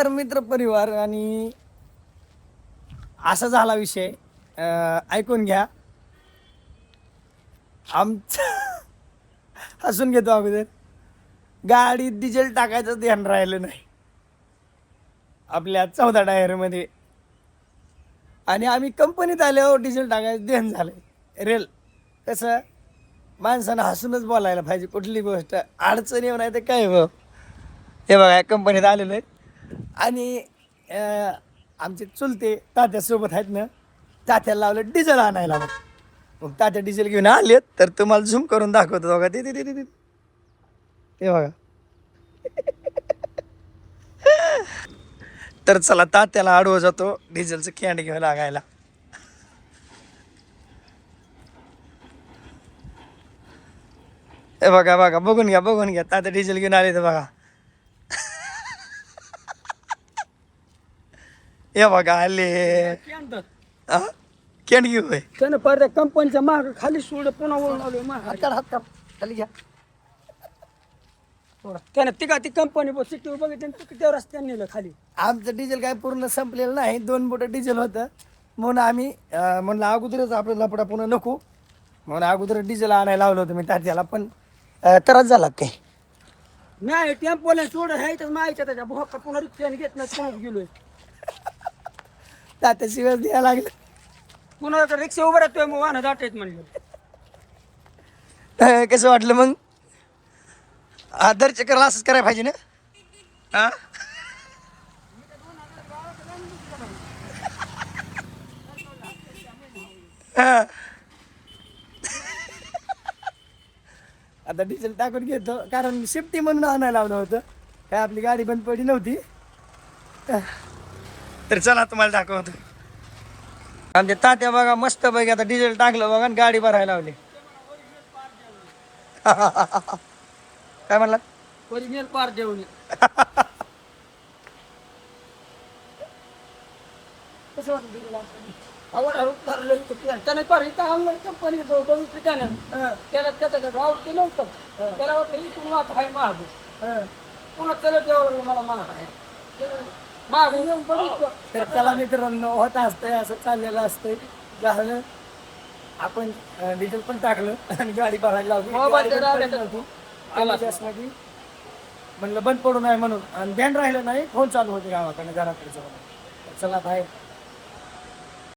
तर मित्र परिवार आणि असा झाला विषय, ऐकून घ्या. आमचं हसून घेतो अगोदर. गाडीत डिझेल टाकायचं ध्यान राहिलं नाही आपल्या 14 टायरमध्ये. आणि आम्ही कंपनीत आल्यावर डिझेल टाकायचं ध्यान झालं. रेल कसं माणसानं हसूनच बोलायला पाहिजे, कुठली गोष्ट अडचण येऊ नाही तर काय हो. हे बघा कंपनीत आलेलो आहे आणि आमचे चुलते तात्यासोबत आहेत ना, तात्याला लावलं डिझेल आणायला. मग तात्या डिझेल घेऊन आलेत तर तुम्हाला झूम करून दाखवतो बघा. ते बघा. तर चला तात्याला आडवं जातो डिझेलचं कॅन घेऊन लागायला. हे बघा बघा, बघून घ्या तात्या डिझेल घेऊन आले तर बघा. हे बघा आले. कॅन घेऊ होय. त्यानं परत कंपनीच्या माग खाली सोड पुन्हा वळून आलो माग हात खाली घ्या. त्यानं ती कंपनी सिटीवर बघितलं त्या रस्त्याने नेलं खाली. आमचं डिझेल काय पूर्ण संपलेलं नाही, 2 बोटं डिझेल होतं. म्हणून आम्ही म्हणलं अगोदरच आपलं लपडा पुन्हा नको म्हणून अगोदर डिझेल आणायला लावलं होतं मी तात्याला. पण त्रास झाला काय नाही टेम्पोला सोड आहे तर माहिती त्याच्या भोका पुन्हा रिक्षाने घेत नाही पुन्हा गेलोय. तात्या शिवाय द्यायला लागलं. पुन्हा रिक्षा उभं राहतोय मग वाहन जात म्हणलं. कसं वाटलं मग? आदरचे करायला असंच करायला पाहिजे ना. हा आता डिझेल टाकून घेतो, कारण शिफ्टी म्हणून आणायला लावलं होतं. काय आपली गाडी बंद पडली नव्हती. तर चला तुम्हाला दाखवतो. आमच्या तात्या बघा मस्त पैकी आता डिझेल टाकलं बघा आणि गाडी भरायला लावली. काय म्हणला? ओरिजिनल पार देऊन कसं त्याने पार इथं कंपनी ठिकाण त्याला त्याचं गाव ते नव्हतं. त्याला वाटलं इथून वाट आहे महाग पुन्हा त्याला देवाला मला महाग आहे महाग येऊन बघितलं. तर त्याला मित्रांनो होत असतंय, असं चाललेलं असतंय. झालं आपण डिझेल पण टाकलं आणि गाडी भरायला लावली. म्हणलं बंद पडू नये म्हणून, आणि बँड राहिलं नाही. फोन चालू होते गावाकडनं घराकडचं. चला बाहेर